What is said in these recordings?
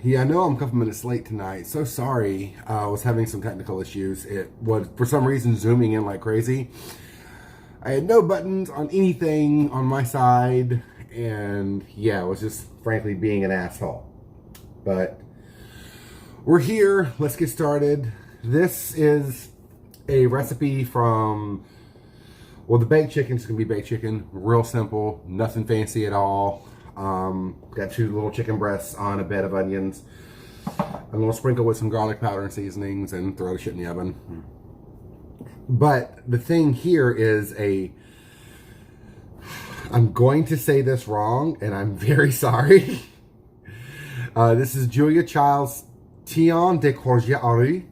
Yeah, I know I'm a couple minutes late tonight. So sorry. I was having some technical issues. It was, for some reason, zooming in like crazy. I had no buttons on anything on my side. And yeah, I was just frankly being an asshole. But we're here. Let's get started. This is a recipe from, well, the baked chicken's gonna be baked chicken. Real simple. Nothing fancy at all. Got 2 little chicken breasts on a bed of onions. I'm going to sprinkle with some garlic powder and seasonings and throw the shit in the oven. But the thing here is I'm going to say this wrong, and I'm very sorry. This is Julia Child's Tillon de Courgette Aurée.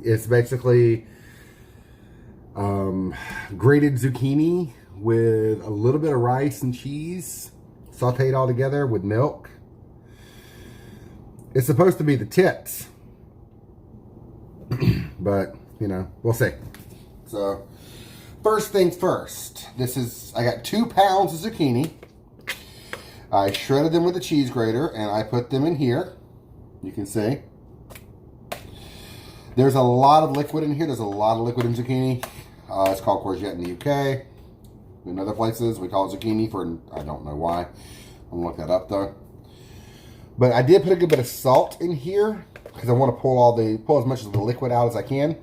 It's basically grated zucchini with a little bit of rice and cheese, sauteed all together with milk. It's supposed to be the tits, but you know, we'll see. So, first things first. I got 2 pounds of zucchini. I shredded them with a cheese grater and I put them in here. You can see. There's a lot of liquid in here. There's a lot of liquid in zucchini. It's called courgette in the UK. In other places, we call it zucchini for, I don't know why. I'm gonna look that up though. But I did put a good bit of salt in here because I want to pull as much of the liquid out as I can.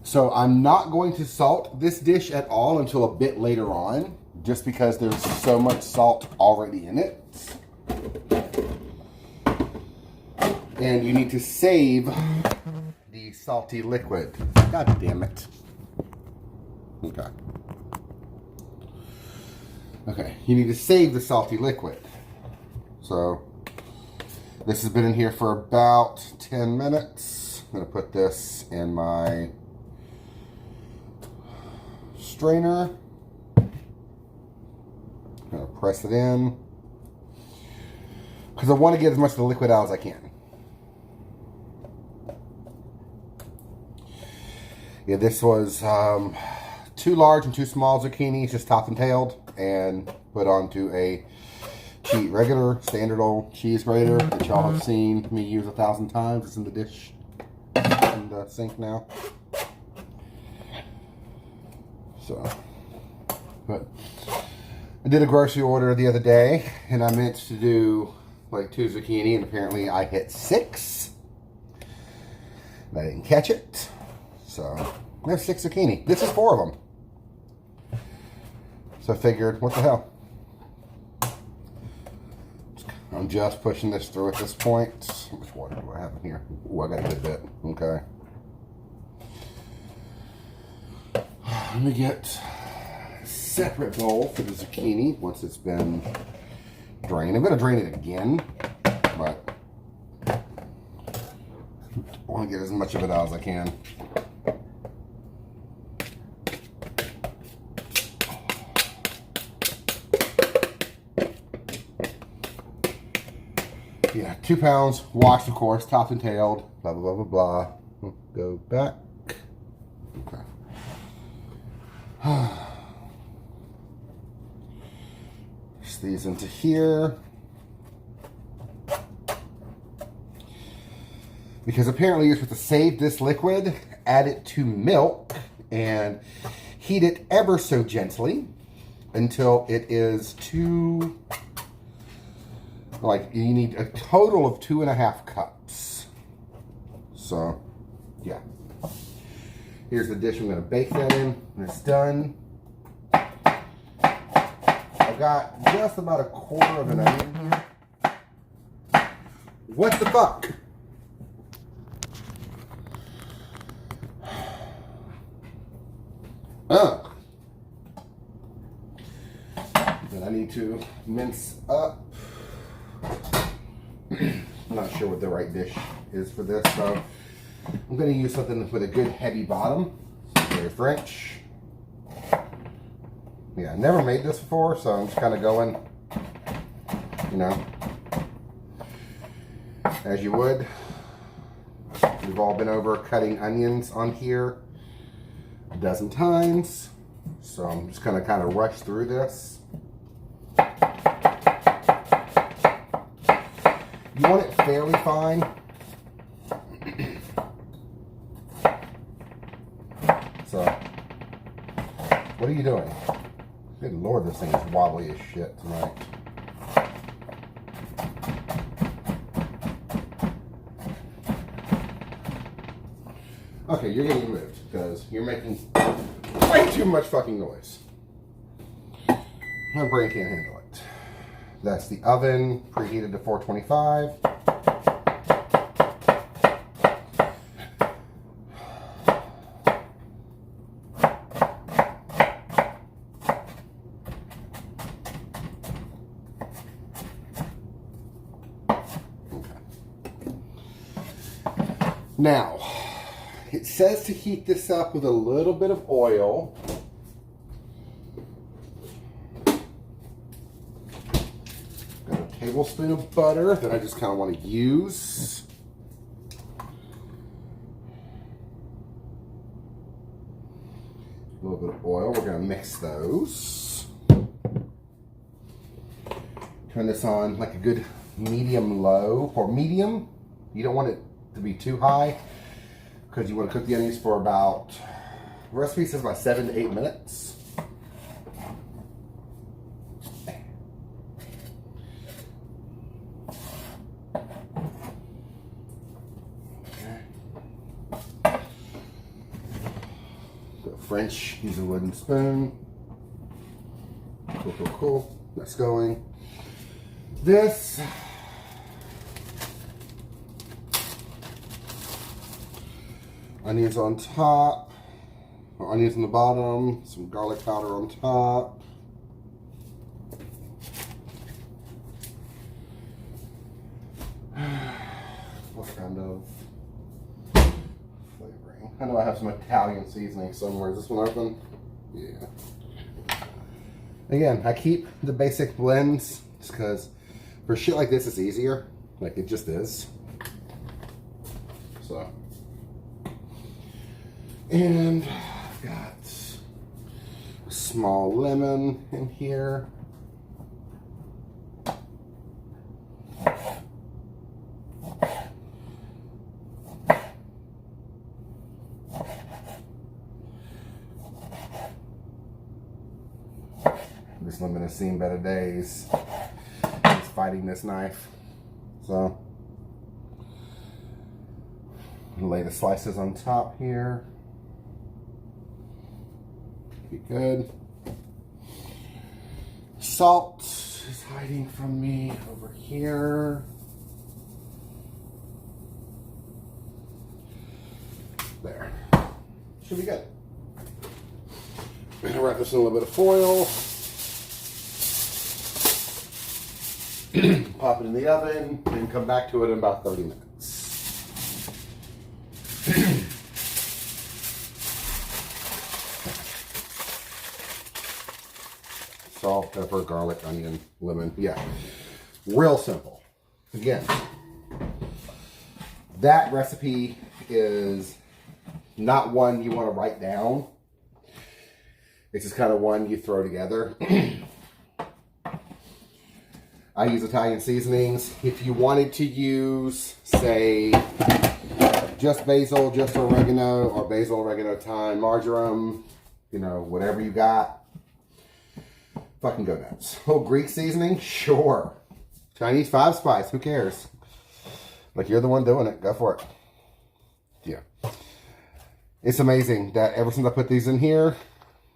So I'm not going to salt this dish at all until a bit later on, just because there's so much salt already in it. And you need to save the salty liquid. God damn it. Okay. Okay, you need to save the salty liquid. So, this has been in here for about 10 minutes. I'm going to put this in my strainer. I'm going to press it in. Because I want to get as much of the liquid out as I can. Yeah, this was 2 large and 2 small zucchinis, just topped and tailed, and put onto a regular standard old cheese grater that y'all have seen me use 1,000 times. It's in the dish in the sink now. So, but I did a grocery order the other day, and I meant to do like 2 zucchini, and apparently I hit 6. And I didn't catch it, so there's 6 zucchini. This is 4 of them. So I figured, what the hell? I'm just pushing this through at this point. How much water do I have in here? Ooh, I got a good bit. Okay. Let me get a separate bowl for the zucchini once it's been drained. I'm going to drain it again, but I want to get as much of it out as I can. Yeah, 2 pounds, washed of course, topped and tailed, blah, blah, blah, blah, blah. Go back. Okay. Push these into here. Because apparently you're supposed to save this liquid, add it to milk, and heat it ever so gently until it is like you need a total of 2.5 cups. So, yeah. Here's the dish I'm going to bake that in when it's done. I've got just about 1/4 of an onion here. What the fuck? That I need to mince up. I'm not sure what the right dish is for this, so I'm going to use something with a good heavy bottom. Very French. Yeah, I never made this before, so I'm just kind of going, you know, as you would. We've all been over cutting onions on here a dozen times, so I'm just going to kind of rush through this. You want it fairly fine. So, what are you doing? Good Lord, this thing is wobbly as shit tonight. Okay, you're getting moved because you're making way too much fucking noise. My brain can't handle it. That's the oven, preheated to 425. Now, it says to heat this up with a little bit of oil. Got a tablespoon of butter that I just kind of want to use. A little bit of oil. We're going to mix those. Turn this on like a good medium-low. For medium, you don't want it to be too high because you want to cook the onions for about, the recipe says about 7 to 8 minutes. French, use a wooden spoon. Cool, cool, cool. That's going. This onions on top, or onions on the bottom, some garlic powder on top. What kind of flavoring? I know I have some Italian seasoning somewhere. Is this one open? Yeah. Again, I keep the basic blends just because for shit like this it's easier. Like it just is. So. And I've got a small lemon in here. This lemon has seen better days. It's fighting this knife. So, lay the slices on top here. Be good. Salt is hiding from me over here. There. Should be good. I'm gonna wrap this in a little bit of foil. Pop it in the oven and come back to it in about 30 minutes. Salt, pepper, garlic, onion, lemon. Yeah, real simple. Again, that recipe is not one you want to write down. It's just kind of one you throw together. I use Italian seasonings. If you wanted to use, say, just basil, just oregano, or basil, oregano, thyme, marjoram, you know, whatever you got, fucking go nuts. Oh, Greek seasoning? Sure. Chinese 5 spice, who cares? Like, you're the one doing it. Go for it. Yeah. It's amazing that ever since I put these in here,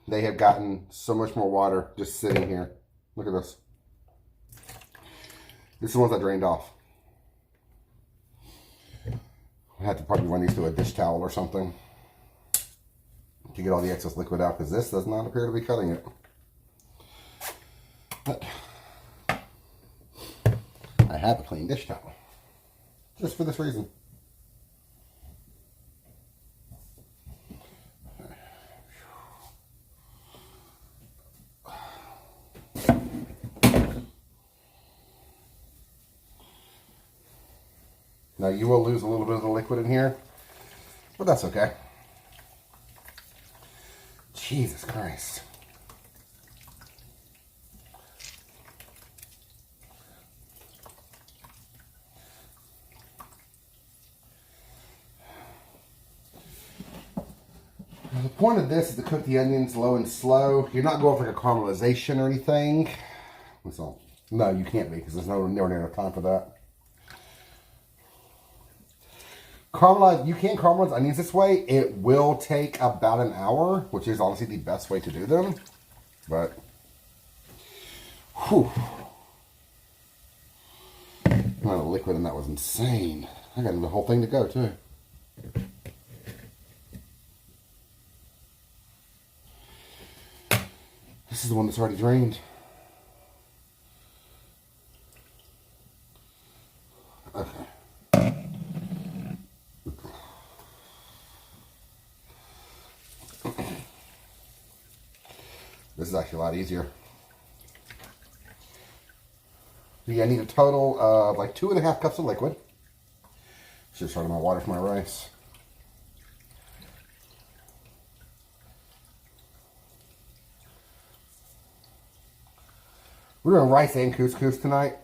they have gotten so much more water just sitting here. Look at this. This is the ones I drained off. I had to probably run these through a dish towel or something to get all the excess liquid out, because this does not appear to be cutting it. But I have a clean dish towel just for this reason. Now you will lose a little bit of the liquid in here, but that's okay. Jesus Christ. point of this is to cook the onions low and slow. You're not going for like a caramelization or anything. So, no, you can't be because there's nowhere near enough time for that. You can't caramelize onions this way. It will take about an hour, which is honestly the best way to do them. But, whew. The amount of liquid in that was insane. I got the whole thing to go too. This is the one that's already drained. Okay. This is actually a lot easier. Yeah, I need a total of like 2.5 cups of liquid. Should have started my water for my rice. We're doing rice and couscous tonight.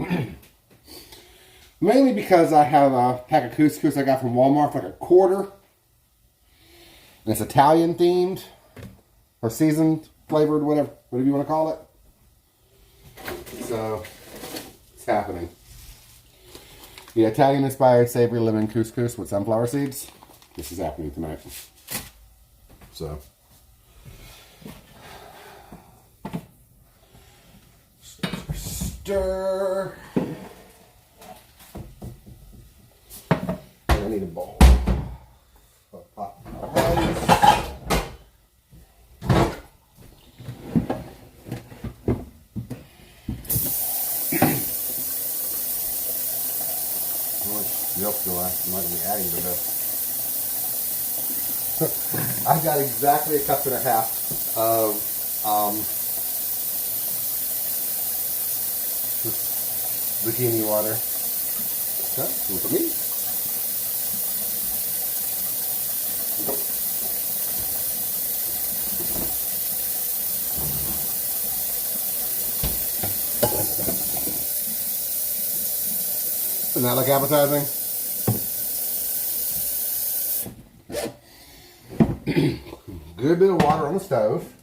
Mainly because I have a pack of couscous I got from Walmart for like $1. And it's Italian themed. Or seasoned, flavored, whatever you want to call it. So, it's happening. The Italian inspired savory lemon couscous with sunflower seeds. This is happening tonight. So. Stir. I need a bowl. Pot. Milk do I'm not going to be adding to this. I've got exactly 1.5 cups of zucchini water. Okay, one for me. Isn't that like appetizing? Good bit of water on the stove.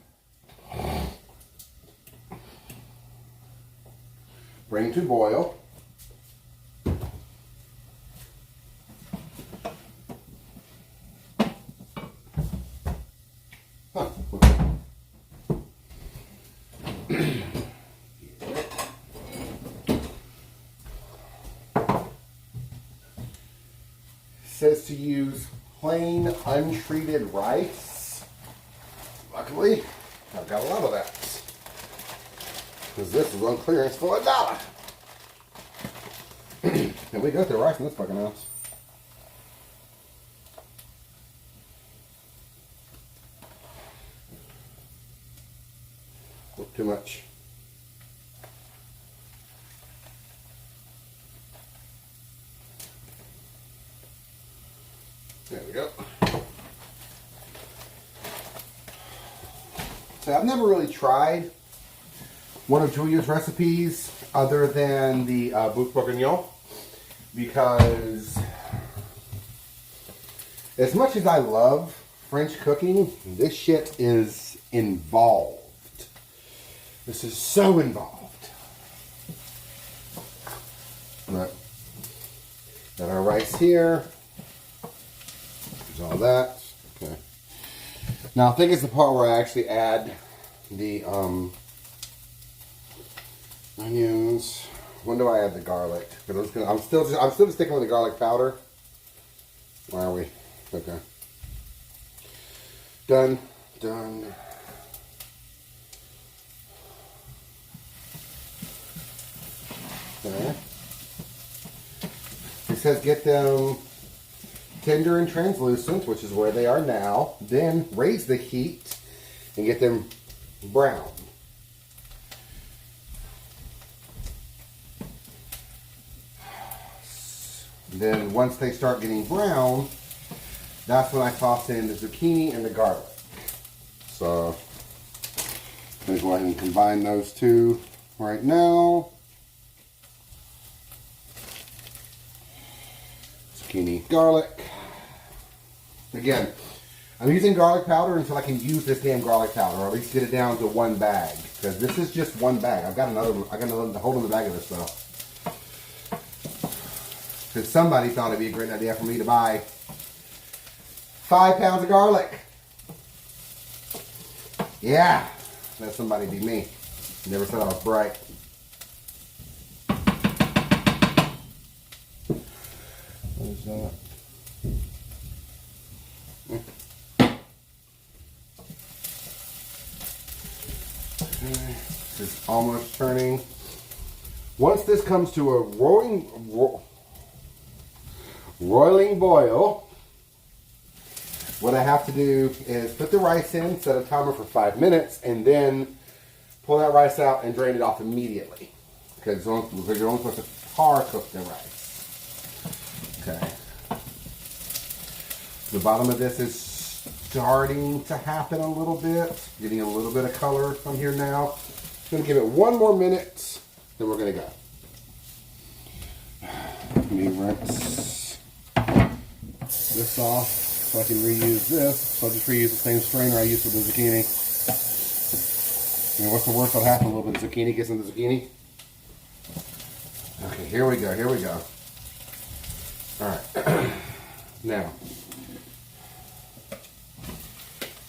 Bring to boil. Huh. Says to use plain untreated rice. Luckily, I've got a lot of that. Because this is on clearance for $1. And we got the rice in this fucking house. Not too much. There we go. So I've never really tried one of Julia's recipes other than the Boeuf Bourguignon, because as much as I love French cooking, this shit is involved. This is so involved. But got our rice here. There's all that. Okay. Now I think it's the part where I actually add the onions. When do I add the garlic? Because I'm still just sticking with the garlic powder. Where are we? Okay. Done. Okay. It says get them tender and translucent, which is where they are now. Then raise the heat and get them brown. Then once they start getting brown, that's when I toss in the zucchini and the garlic. So I'm going to go ahead and combine those two right now. Zucchini, garlic. Again, I'm using garlic powder until I can use this damn garlic powder, or at least get it down to 1 bag. Because this is just 1 bag. I got another whole other bag of this stuff. Because somebody thought it'd be a great idea for me to buy 5 pounds of garlic. Yeah, that somebody be me. Never said I was bright. What is that? Okay, this is almost turning. Once this comes to a roiling boil, what I have to do is put the rice in, set a timer for 5 minutes, and then pull that rice out and drain it off immediately. Because you're only supposed to par cook the rice. Okay. The bottom of this is starting to happen a little bit. Getting a little bit of color from here now. I'm going to give it 1 more minute, then we're going to go. Let me rinse this off so I can reuse this. So I'll just reuse the same strainer I used for the zucchini. And what's the worst that'll happen? A little bit of zucchini gets in the zucchini. Okay, here we go, here we go. Alright. Now,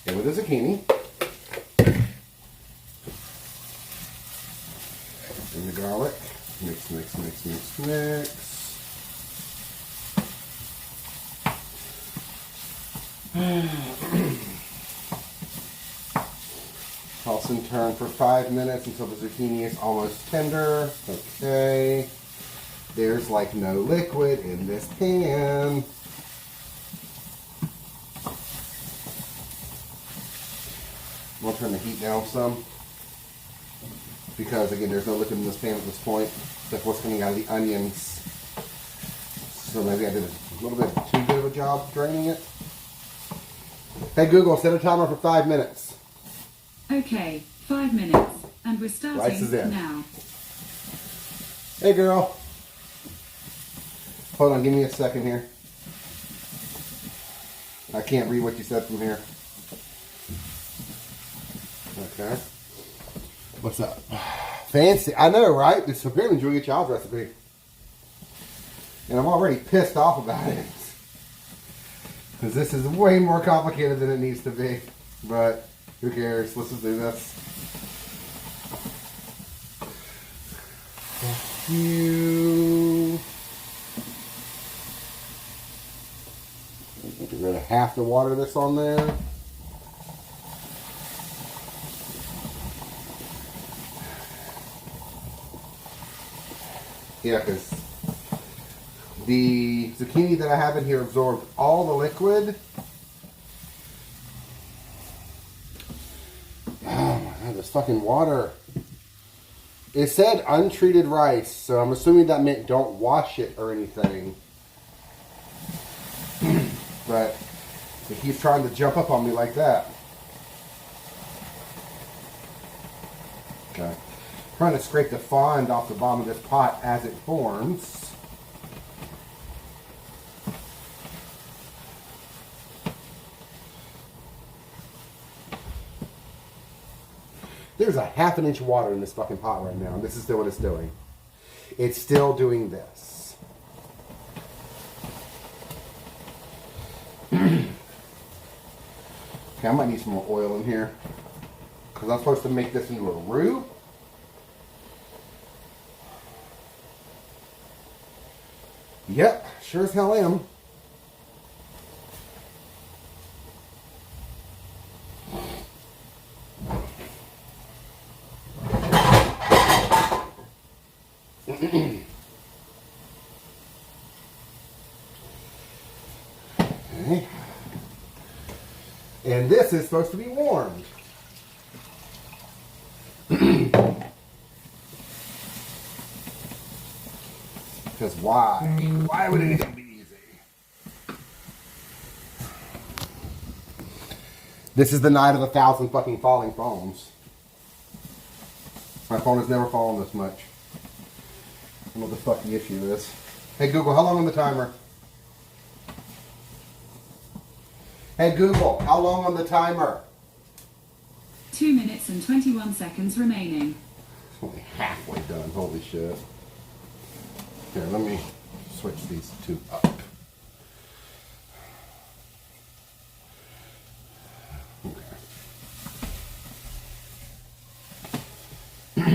in with the zucchini. And the garlic. Mix, mix, mix, mix, mix. Toss and turn for 5 minutes until the zucchini is almost tender. Okay. There's like no liquid in this pan. I'm going to turn the heat down some. Because again, there's no liquid in this pan at this point. That's what's coming out of the onions. So maybe I did a little bit too good of a job draining it. Hey Google, set a timer for 5 minutes. Okay, 5 minutes, and we're starting Rice is in. now. Hey girl. Hold on, give me a second here. I can't read what you said from here. Okay. What's up? Fancy. I know, right? This is apparently Julia Child's recipe. And I'm already pissed off about it. Because this is way more complicated than it needs to be. But who cares? Let's just do this. Thank you. Get rid of half the water that's on there. Yeah, because the zucchini that I have in here absorbed all the liquid. Oh my god, this fucking water. It said untreated rice, so I'm assuming that meant don't wash it or anything. But it keeps trying to jump up on me like that. Okay. Trying to scrape the fond off the bottom of this pot as it forms. There's a ½ inch of water in this fucking pot right now, and this is still what it's doing. It's still doing this. Okay, I might need some more oil in here. Because I'm supposed to make this into a roux. Yep, sure as hell am. Okay. And this is supposed to be warmed. Because why? Why would anything be easy? This is the night of 1,000 fucking falling phones. My phone has never fallen this much. I don't know what the fuck the issue is. Hey Google, how long on the timer? Hey Google, how long on the timer? 2 minutes and 21 seconds remaining. It's only halfway done. Holy shit. Here, let me switch these two up. I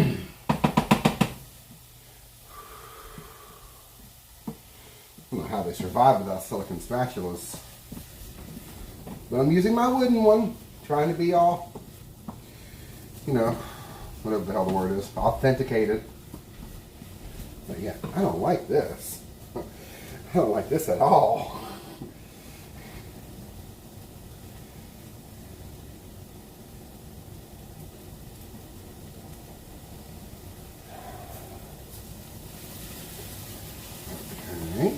don't know how they survive without silicone spatulas. But I'm using my wooden one, trying to be all, you know, whatever the hell the word is, authenticated. But yeah, I don't like this. I don't like this at all. Okay.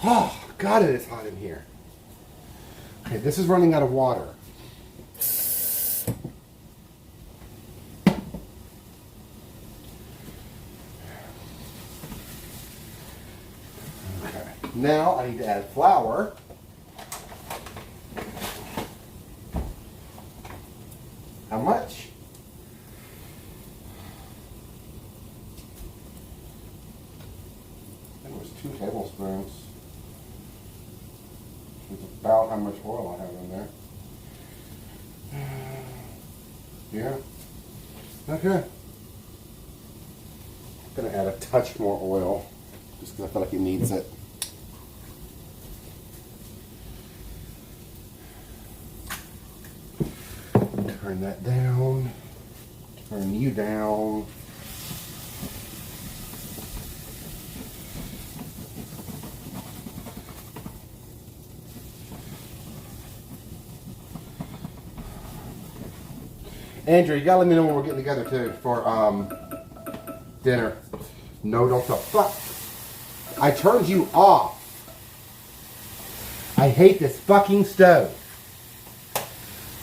Oh, God, it is hot in here. Okay, this is running out of water. Okay, now I need to add flour. How much? I think it was 2 tablespoons. It's about how much oil I have in there. Yeah. Okay. I'm gonna add a touch more oil just because I feel like it needs it. Turn that down. Turn you down. Andrew, you gotta let me know when we're getting together too for dinner. No, don't tell. Fuck. I turned you off. I hate this fucking stove.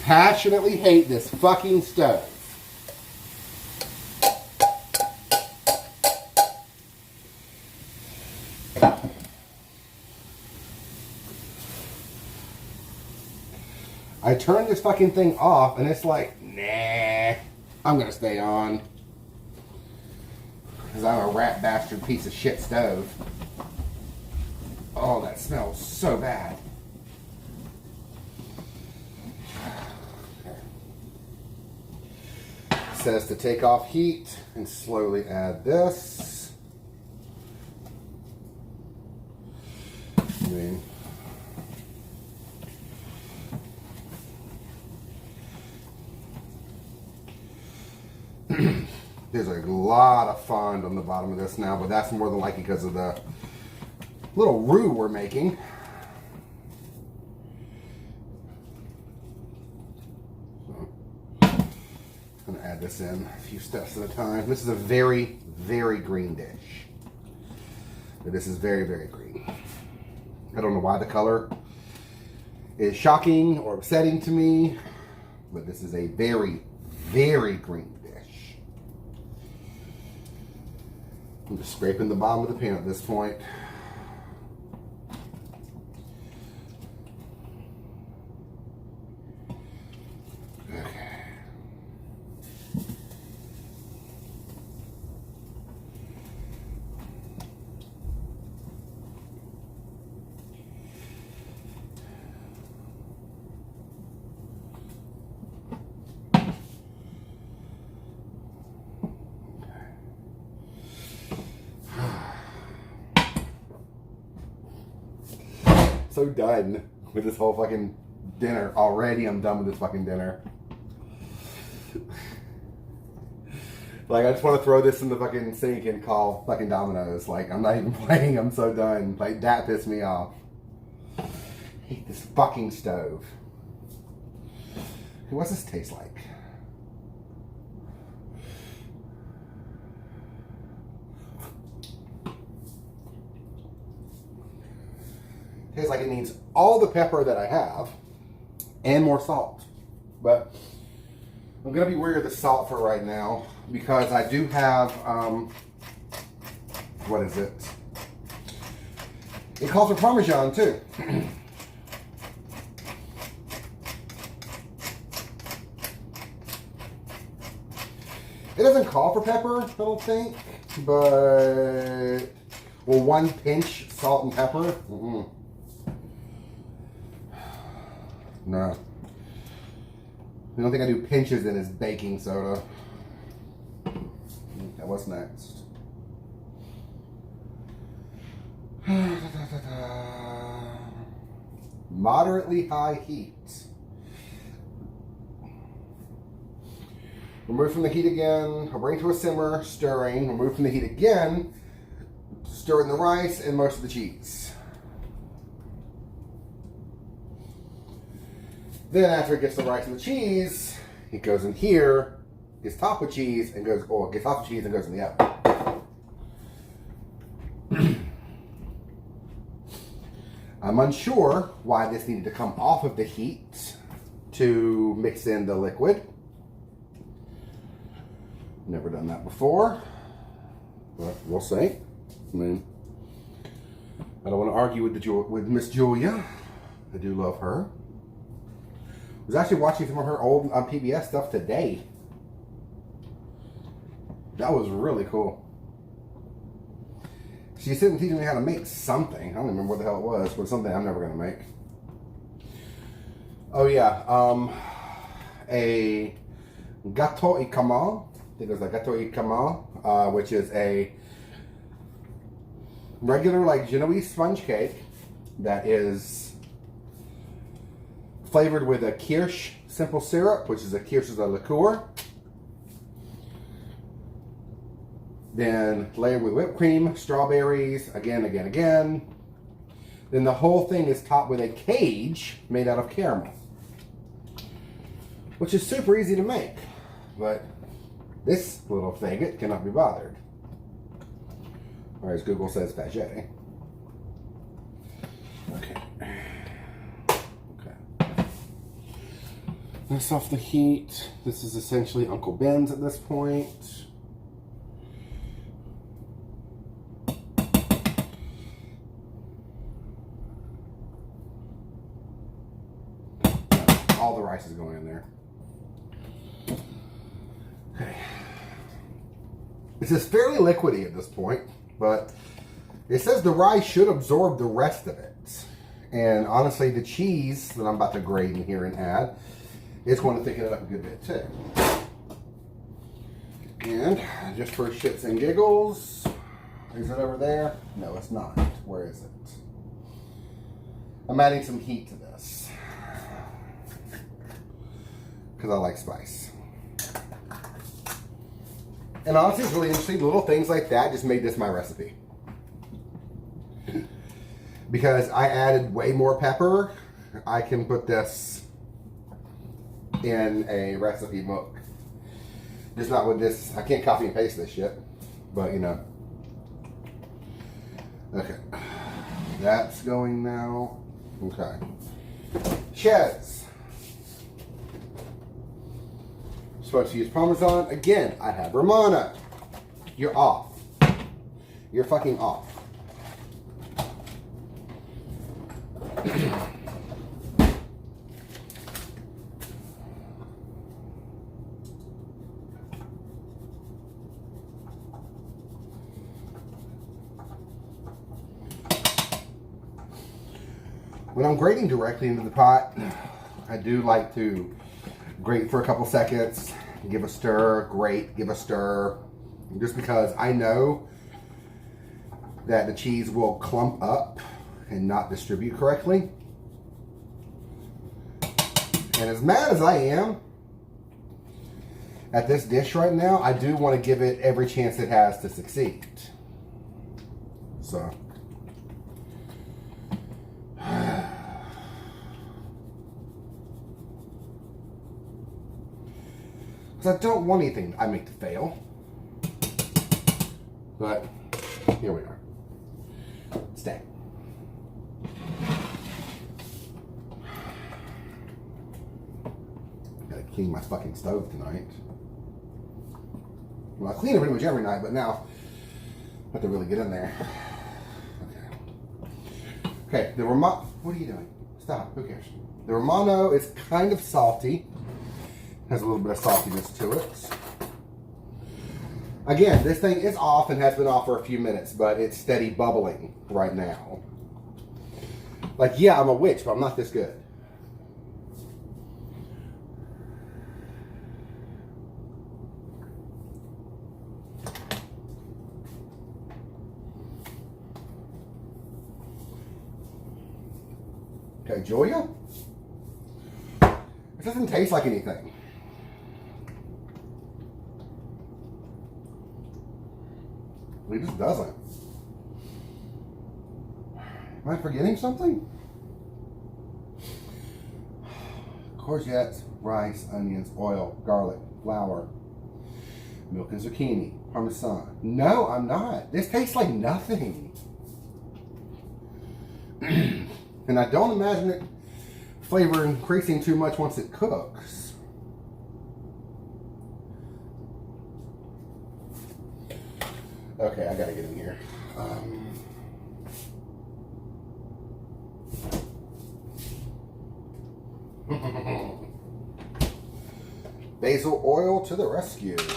Passionately hate this fucking stove. I turned this fucking thing off and it's like, nah, I'm gonna stay on. Because I'm a rat bastard piece of shit stove. Oh, that smells so bad. It says to take off heat and slowly add this. I mean, there's a lot of fond on the bottom of this now, but that's more than likely because of the little roux we're making. So, I'm going to add this in a few steps at a time. This is a very, very green dish. But this is very, very green. I don't know why the color is shocking or upsetting to me, but this is a very, very green dish. I'm just scraping the bottom of the pan at this point. Okay. So done with this whole fucking dinner. Already I'm done with this fucking dinner. Like, I just want to throw this in the fucking sink and call fucking Domino's. Like, I'm not even playing. I'm so done. Like, that pissed me off. I hate this fucking stove. Hey, what's this taste like? tastes like it needs all the pepper that I have and more salt. But I'm going to be wary of the salt for right now because I do have, what is it? It calls for Parmesan too. It doesn't call for pepper, I don't think, but, well, 1 pinch salt and pepper. No. I don't think I do pinches in his baking soda. Okay, what's next? Moderately high heat. Remove from the heat again, bring to a simmer, stirring. Remove from the heat again, stir in the rice and most of the cheese. Then after it gets the rice and the cheese, it goes in here, gets topped with cheese, and goes, or gets topped with cheese and goes in the oven. I'm unsure why this needed to come off of the heat to mix in the liquid. Never done that before, but we'll see. I mean, I don't want to argue with Miss Julia. I do love her. I was actually watching some of her old PBS stuff today. That was really cool. She's sitting teaching me how to make something. I don't remember what the hell it was, but something I'm never going to make. Oh yeah, a gâteau et camembert. I think it was a gâteau et camembert, which is a regular like Genoese sponge cake that is flavored with a kirsch simple syrup, which is a kirsch is a liqueur. Then layered with whipped cream, strawberries, again. Then the whole thing is topped with a cage made out of caramel, which is super easy to make, but this little faggot cannot be bothered. Or as Google says, Faget. Okay. This off the heat. This is essentially Uncle Ben's at this point. All the rice is going in there. Okay. This is fairly liquidy at this point, but it says the rice should absorb the rest of it. And honestly, the cheese that I'm about to grate in here and add is going to thicken it up a good bit too. And just for shits and giggles, is it over there? No, it's not. Where is it? I'm adding some heat to this because I like spice. And honestly, it's really interesting. Little things like that just made this my recipe. Because I added way more pepper, I can put this in a recipe book. Just not with this. I can't copy and paste this shit. But, you know. Okay. That's going now. Okay. Ches. Supposed to use Parmesan. Again, I have Romana. You're off. You're fucking off. When I'm grating directly into the pot, I do like to grate for a couple seconds, give a stir, grate, give a stir, just because I know that the cheese will clump up and not distribute correctly. And as mad as I am at this dish right now, I do want to give it every chance it has to succeed. So. Because I don't want anything I make to fail. But here we are. Stay. cleaning my fucking stove tonight. Well, I clean it pretty much every night, but now I have to really get in there. Okay, the Romano. What are you doing? Stop. Who cares? The Romano is kind of salty. Has a little bit of saltiness to it. Again, this thing is off and has been off for a few minutes, but it's steady bubbling right now. Like, yeah, I'm a witch, but I'm not this good. Okay, Julia? It doesn't taste like anything. It just doesn't. Am I forgetting something? Courgettes, rice, onions, oil, garlic, flour, milk and zucchini, parmesan. No, I'm not. This tastes like nothing. And I don't imagine it flavor increasing too much once it cooks. Okay, I gotta get in here. Basil oil to the rescue. 2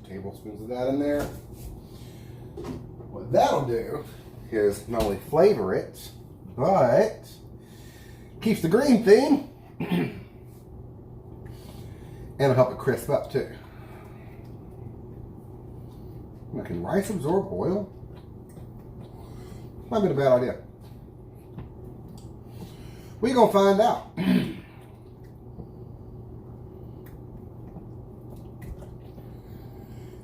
tablespoons of that in there. What that'll do is not only flavor it, but keeps the green theme and it'll help it crisp up too. Now, can rice absorb oil? Might be a bad idea. We're gonna find out.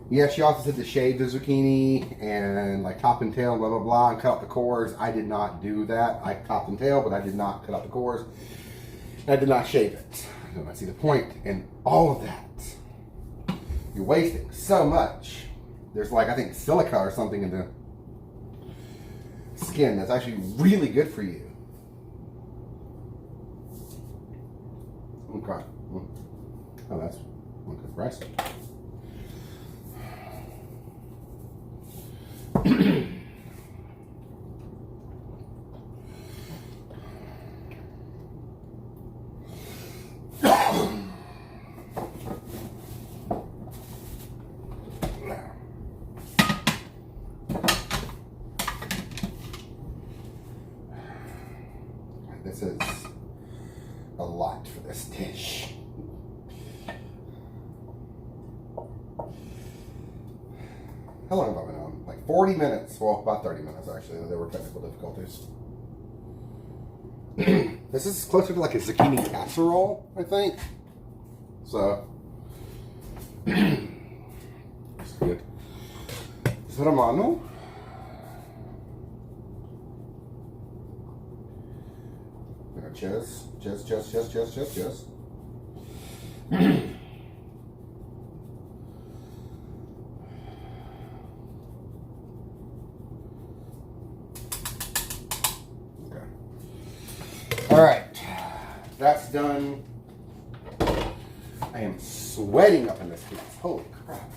Yeah, she also said to shave the zucchini and like top and tail, blah, blah, blah, and cut out the cores. I did not do that. I topped and tail, but I did not cut out the cores. And I did not shave it. I do not see the point in all of that. You're wasting so much. There's like, I think silica or something in the skin that's actually really good for you. Okay. Oh, that's one good rice. This is a lot for this dish. How long have I been on? Like 40 minutes. Well, about 30 minutes actually. There were technical difficulties. This is closer to like a zucchini casserole, I think. So, it's good. Romano. Cheers. All right, that's done. I am sweating up in this piece. Holy crap.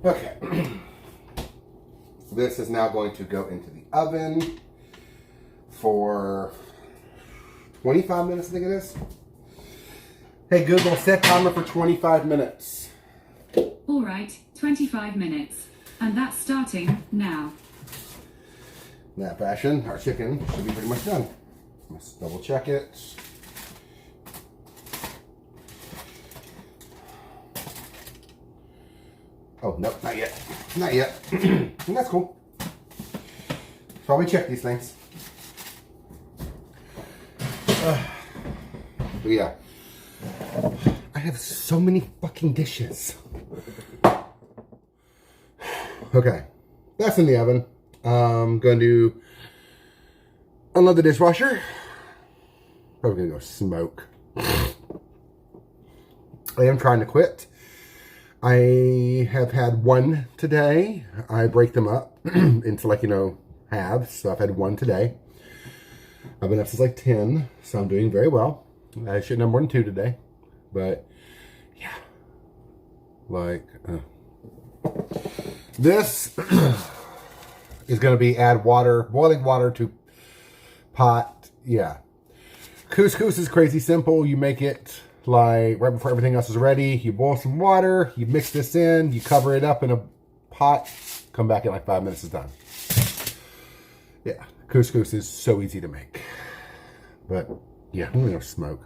Okay. This is now going to go into the oven for 25 minutes, I think it is. Hey Google, set timer for 25 minutes. All right, 25 minutes. And that's starting now. In that fashion, our chicken should be pretty much done. Let's double check it. Oh, nope, not yet. Not yet. And that's cool. That's why we check these things. But yeah. I have so many fucking dishes. Okay. That's in the oven. I'm going to unload the dishwasher. Probably going to go smoke. I am trying to quit. I have had one today. I break them up into like, halves. So I've had one today. I've been up since like 10, so I'm doing very well. I shouldn't have more than 2 today. But, yeah. Like, this is going to be add water, boiling water to pot. Yeah. Couscous is crazy simple. You make it like right before everything else is ready. You boil some water, you mix this in, you cover it up in a pot, come back in like 5 minutes, it's done. Yeah, couscous is so easy to make. But yeah, I'm gonna smoke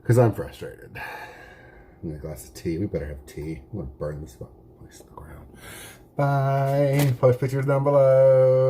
because I'm frustrated. I need a glass of tea. We better have tea. I'm gonna burn this place to the ground. Bye. Post pictures down below.